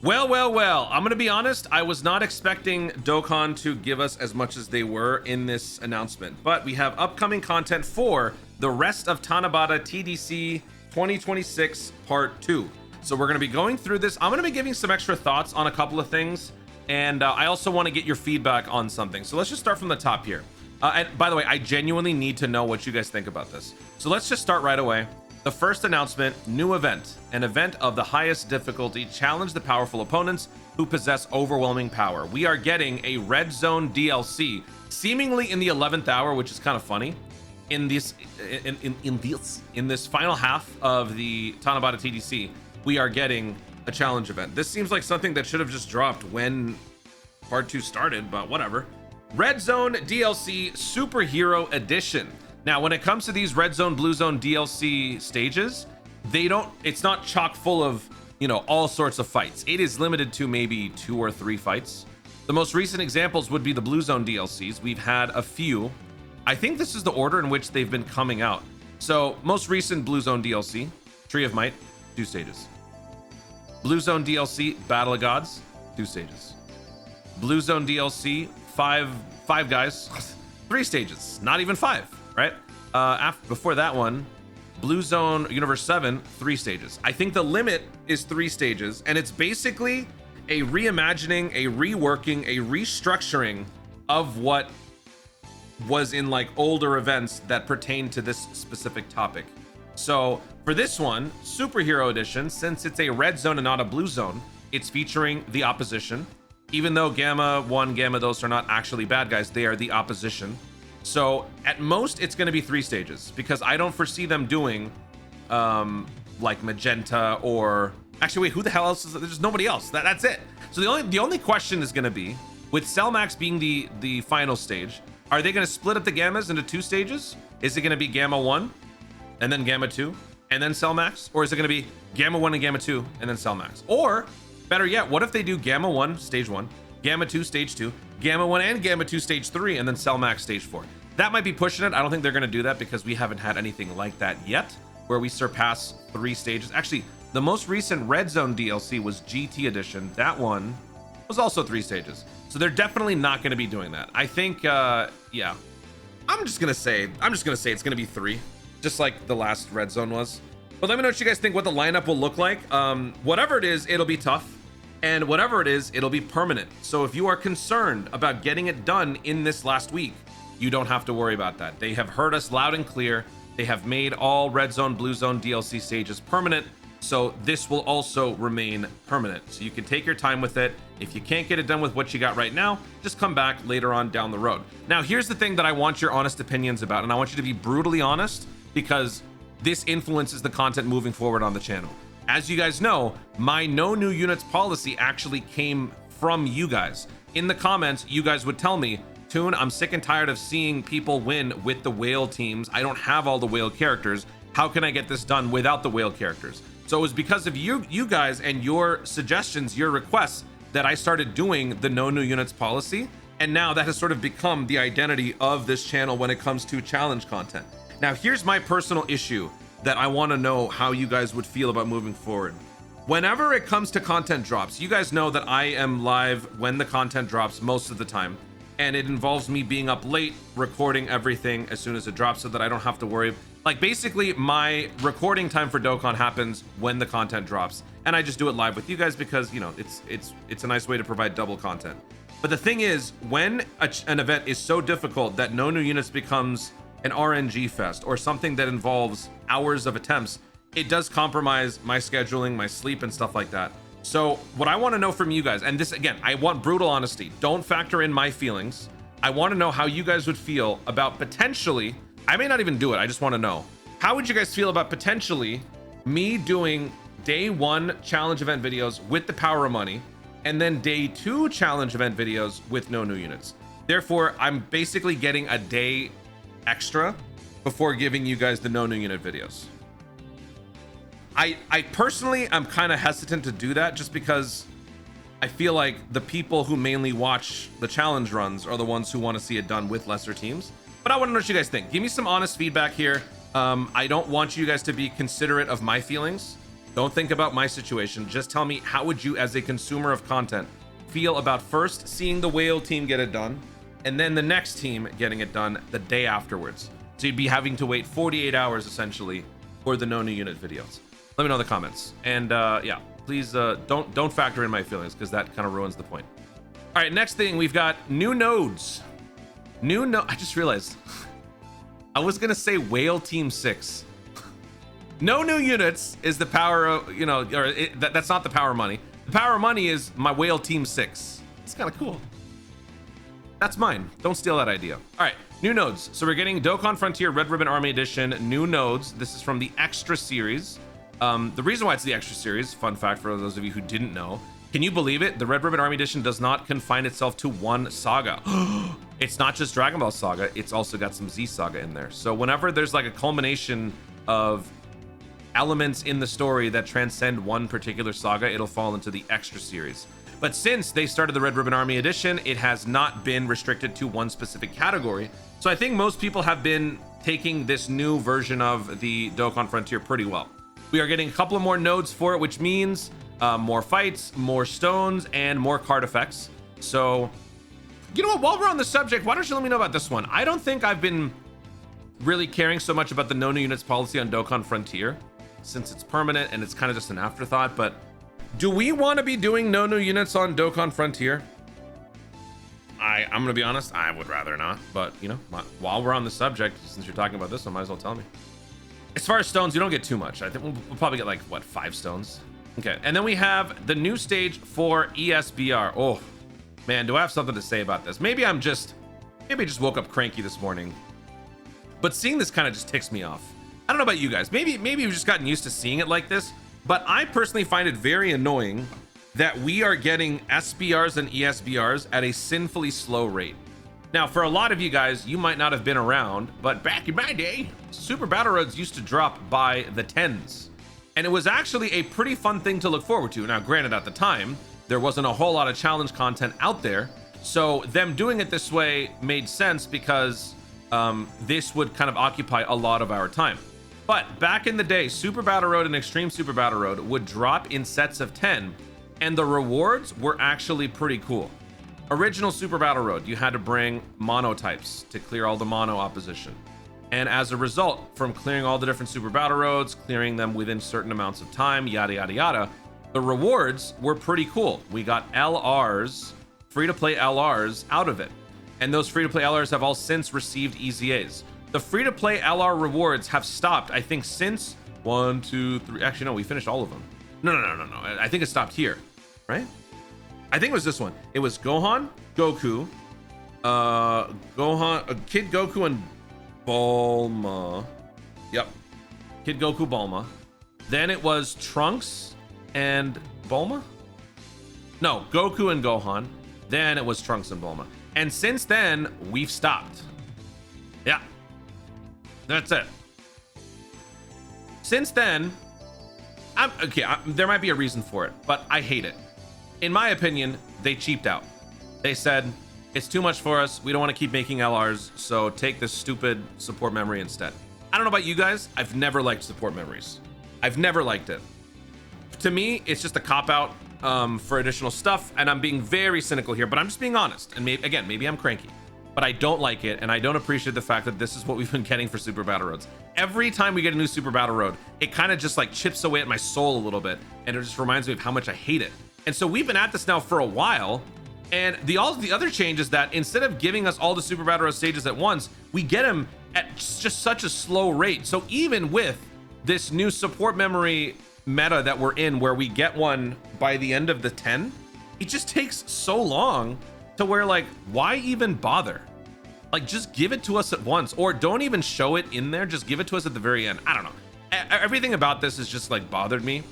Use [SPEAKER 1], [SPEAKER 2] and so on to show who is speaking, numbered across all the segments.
[SPEAKER 1] Well, I'm gonna be honest, I was not expecting Dokkan to give us as much as they were in this announcement, but we have upcoming content for the rest of Tanabata TDC 2026 Part 2. So we're gonna be going through this. I'm gonna be giving some extra thoughts on a couple of things, and I also want to get your feedback on something. So let's just start from the top here. And by the way, I genuinely need to know what you guys think about this. So let's just start right away. The first announcement, new event, an event of the highest difficulty, challenge the powerful opponents who possess overwhelming power. We are getting a red zone DLC, seemingly in the 11th hour, which is kind of funny. In this final half of the Tanabata TDC, we are getting a challenge event. This seems like something that should have just dropped when part 2 started, but whatever. Red Zone DLC Superhero Edition. Now, when it comes to these Red Zone, Blue Zone DLC stages, it's not chock full of, all sorts of fights. It is limited to maybe 2 or 3 fights. The most recent examples would be the Blue Zone DLCs. We've had a few. I think this is the order in which they've been coming out. So, most recent Blue Zone DLC, Tree of Might, 2 stages. Blue Zone DLC, Battle of Gods, 2 stages. Blue Zone DLC, five guys, 3 stages, not even 5. Right? Before that one, Blue Zone Universe 7, 3 stages. I think the limit is 3 stages, and it's basically a reimagining, a reworking, a restructuring of what was in like older events that pertain to this specific topic. So for this one, Superhero Edition, since it's a red zone and not a blue zone, it's featuring the opposition. Even though Gamma 1, Gamma those are not actually bad guys, they are the opposition. So at most it's going to be 3 stages, because I don't foresee them doing like Magenta or actually wait, who the hell else is there's nobody else. That's it. So the only question is going to be, with Cellmax being the final stage, are they going to split up the Gammas into 2 stages? Is it going to be Gamma 1 and then Gamma 2 and then Cellmax, or is it going to be Gamma 1 and Gamma 2 and then Cellmax? Or better yet, what if they do Gamma 1 stage 1, Gamma 2 stage 2, Gamma 1 and Gamma 2 stage 3, and then Cellmax stage 4? That might be pushing it. I don't think they're going to do that, because we haven't had anything like that yet, where we surpass 3 stages. Actually, the most recent Red Zone DLC was GT Edition. That one was also 3 stages. So they're definitely not going to be doing that. I think, yeah. I'm just going to say it's going to be 3, just like the last Red Zone was. But let me know what you guys think, what the lineup will look like. Whatever it is, it'll be tough. And whatever it is, it'll be permanent. So if you are concerned about getting it done in this last week, you don't have to worry about that. They have heard us loud and clear. They have made all Red Zone, Blue Zone DLC stages permanent. So this will also remain permanent. So you can take your time with it. If you can't get it done with what you got right now, just come back later on down the road. Now, here's the thing that I want your honest opinions about, and I want you to be brutally honest, because this influences the content moving forward on the channel. As you guys know, my no new units policy actually came from you guys. In the comments, you guys would tell me, Toon, I'm sick and tired of seeing people win with the whale teams. I don't have all the whale characters. How can I get this done without the whale characters? So it was because of you guys and your suggestions, your requests, that I started doing the no new units policy. And now that has sort of become the identity of this channel when it comes to challenge content. Now, here's my personal issue that I want to know how you guys would feel about moving forward. Whenever it comes to content drops, you guys know that I am live when the content drops most of the time. And it involves me being up late, recording everything as soon as it drops, so that I don't have to worry. Like, basically, my recording time for Dokkan happens when the content drops, and I just do it live with you guys because, it's a nice way to provide double content. But the thing is, when an event is so difficult that no new units becomes an RNG fest or something that involves hours of attempts, it does compromise my scheduling, my sleep, and stuff like that. So what I want to know from you guys, and this, again, I want brutal honesty. Don't factor in my feelings. I want to know how you guys would feel about potentially, I may not even do it, I just want to know. How would you guys feel about potentially me doing day 1 challenge event videos with the power of money, and then day 2 challenge event videos with no new units? Therefore, I'm basically getting a day extra before giving you guys the no new unit videos. I personally am kind of hesitant to do that, just because I feel like the people who mainly watch the challenge runs are the ones who want to see it done with lesser teams. But I want to know what you guys think. Give me some honest feedback here. I don't want you guys to be considerate of my feelings. Don't think about my situation. Just tell me, how would you, as a consumer of content, feel about first seeing the whale team get it done, and then the next team getting it done the day afterwards? So you'd be having to wait 48 hours essentially for the no new unit videos. Let me know in the comments. And yeah, please don't factor in my feelings, because that kind of ruins the point. All right, next thing, we've got new nodes. I just realized I was gonna say whale team 6. No new units is the power of, you know, or that's not the power money. The power money is my whale team 6. It's kind of cool. That's mine. Don't steal that idea. All right, new nodes. So we're getting Dokkan Frontier Red Ribbon Army Edition, new nodes. This is from the Extra Series. The reason why it's the Extra Series, fun fact for those of you who didn't know, can you believe it? The Red Ribbon Army Edition does not confine itself to one saga. It's not just Dragon Ball Saga, it's also got some Z Saga in there. So whenever there's like a culmination of elements in the story that transcend one particular saga, it'll fall into the Extra Series. But since they started the Red Ribbon Army Edition, it has not been restricted to one specific category. So I think most people have been taking this new version of the Dokkan Frontier pretty well. We are getting a couple of more nodes for it, which means more fights, more stones, and more card effects. So, you know what, while we're on the subject, why don't you let me know about this one? I don't think I've been really caring so much about the no new units policy on Dokkan Frontier, since it's permanent and it's kind of just an afterthought. But do we want to be doing no new units on Dokkan Frontier? I'm gonna be honest, I would rather not. But you know, while we're on the subject, since you're talking about this one, might as well tell me. As far as stones, you don't get too much. I think we'll probably get like, what, 5 stones? Okay, and then we have the new stage for ESBR. Oh man, do I have something to say about this? Maybe I just woke up cranky this morning, but seeing this kind of just ticks me off. I don't know about you guys. Maybe we've just gotten used to seeing it like this, but I personally find it very annoying that we are getting SBRs and ESBRs at a sinfully slow rate. Now, for a lot of you guys, you might not have been around, but back in my day, Super Battle Roads used to drop by the 10s. And it was actually a pretty fun thing to look forward to. Now, granted, at the time, there wasn't a whole lot of challenge content out there. So them doing it this way made sense because this would kind of occupy a lot of our time. But back in the day, Super Battle Road and Extreme Super Battle Road would drop in sets of 10, and the rewards were actually pretty cool. Original Super Battle Road, you had to bring mono types to clear all the mono opposition. And as a result, from clearing all the different Super Battle Roads, clearing them within certain amounts of time, yada, yada, yada, the rewards were pretty cool. We got LRs, free-to-play LRs out of it. And those free-to-play LRs have all since received EZAs. The free-to-play LR rewards have stopped, I think, since 1, 2, 3. Actually, no, we finished all of them. No. I think it stopped here, right? I think it was this one. It was Gohan, Goku, Kid Goku and Bulma. Yep. Kid Goku, Bulma. Then it was Trunks and Bulma? No, Goku and Gohan. Then it was Trunks and Bulma. And since then, we've stopped. Yeah. That's it. Since then, there might be a reason for it, but I hate it. In my opinion, they cheaped out. They said, it's too much for us. We don't want to keep making LRs, so take this stupid support memory instead. I don't know about you guys. I've never liked support memories. I've never liked it. To me, it's just a cop-out for additional stuff, and I'm being very cynical here, but I'm just being honest. And maybe I'm cranky, but I don't like it, and I don't appreciate the fact that this is what we've been getting for Super Battle Roads. Every time we get a new Super Battle Road, it kind of just like chips away at my soul a little bit, and it just reminds me of how much I hate it. And so we've been at this now for a while, and the other change is that instead of giving us all the Super Battle Road stages at once, we get them at just such a slow rate. So even with this new support memory meta that we're in, where we get one by the end of the 10, it just takes so long to where, like, why even bother? Like, just give it to us at once, or don't even show it in there. Just give it to us at the very end. I don't know. Everything about this is just like bothered me.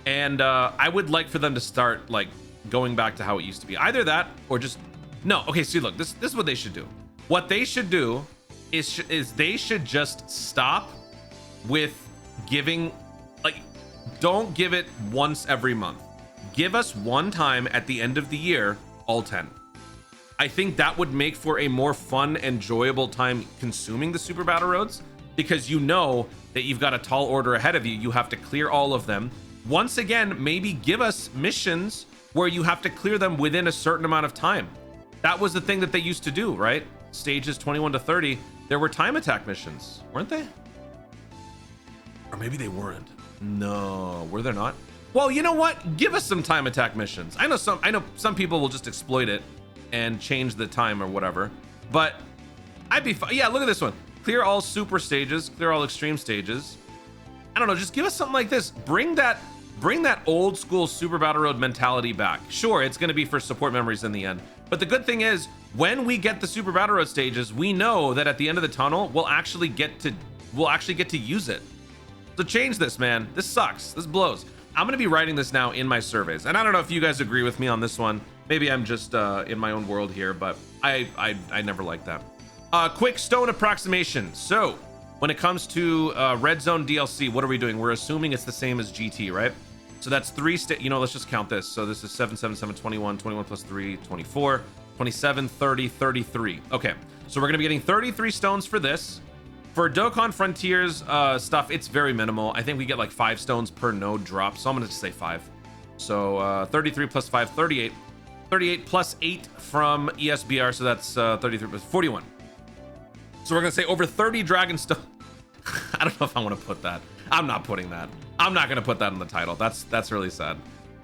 [SPEAKER 1] And I would like for them to start like going back to how it used to be. Either that or just no. Okay, see, look, this is what they should do. What they should do is they should just stop with giving, like, don't give it once every month. Give us one time at the end of the year, all 10. I think that would make for a more fun, enjoyable time consuming the Super Battle Roads, because you know that you've got a tall order ahead of you. You have to clear all of them. once again, maybe give us missions where you have to clear them within a certain amount of time. That was the thing that they used to do, right? Stages 21 to 30, there were time attack missions, weren't they? Or maybe they weren't. No, were there not? Well, you know what? Give us some time attack missions. I know some people will just exploit it and change the time or whatever, but I'd be fine. Yeah, look at this one. Clear all super stages, clear all extreme stages. I don't know, just give us something like this. Bring that old school Super Battle Road mentality back. Sure, it's gonna be for support memories in the end, but the good thing is when we get the Super Battle Road stages, we know that at the end of the tunnel, we'll actually get to use it. So change this, man. This sucks. This blows. I'm gonna be writing this now in my surveys, and I don't know if you guys agree with me on this one. Maybe I'm just in my own world here, but I never liked that. Quick stone approximation. So when it comes to Red Zone DLC, what are we doing? We're assuming it's the same as GT, right? So that's let's just count this. So this is 7, 7, 7, 21, 21 plus 3, 24, 27, 30, 33. Okay, so we're gonna be getting 33 stones for this. For Dokkan Frontiers stuff, it's very minimal. I think we get like 5 stones per node drop, so I'm gonna just say 5. So 33 plus 5, 38. 38 plus 8 from ESBR, so that's 33 plus 41. So we're gonna say over 30 Dragon Stone. I don't know if I want to put that. I'm not putting that. I'm not gonna put that in the title. That's really sad.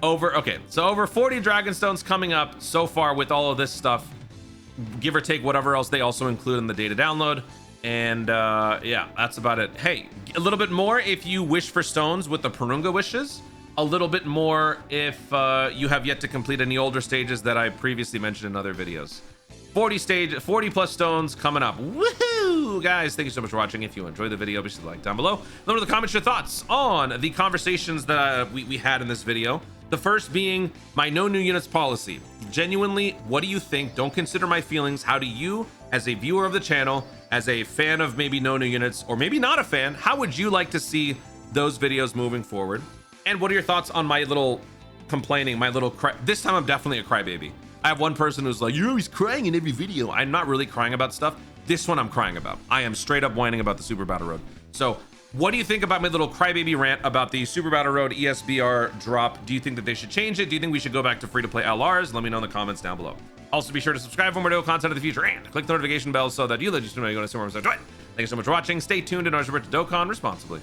[SPEAKER 1] Okay, so over 40 Dragon Stones coming up so far with all of this stuff, give or take whatever else they also include in the data download. And yeah, that's about it. Hey, a little bit more if you wish for stones with the Purunga wishes. A little bit more if you have yet to complete any older stages that I previously mentioned in other videos. 40 plus stones coming up. Woohoo! Guys, thank you so much for watching. If you enjoyed the video, be sure to like down below. Let me know in the comments your thoughts on the conversations that we had in this video. The first being my no new units policy. Genuinely, what do you think? Don't consider my feelings. How do you, as a viewer of the channel, as a fan of maybe no new units, or maybe not a fan, how would you like to see those videos moving forward? And what are your thoughts on my little complaining, my little cry? This time I'm definitely a crybaby. I have one person who's like, you're always crying in every video. I'm not really crying about stuff. This one I'm crying about. I am straight up whining about the Super Battle Road. So what do you think about my little crybaby rant about the Super Battle Road ESBR drop? Do you think that they should change it? Do you think we should go back to free-to-play LRs? Let me know in the comments down below. Also, be sure to subscribe for more video content in the future and click the notification bell so that you let you know you're going to see more episodes. Thank you so much for watching. Stay tuned and always remember to Dokkan responsibly.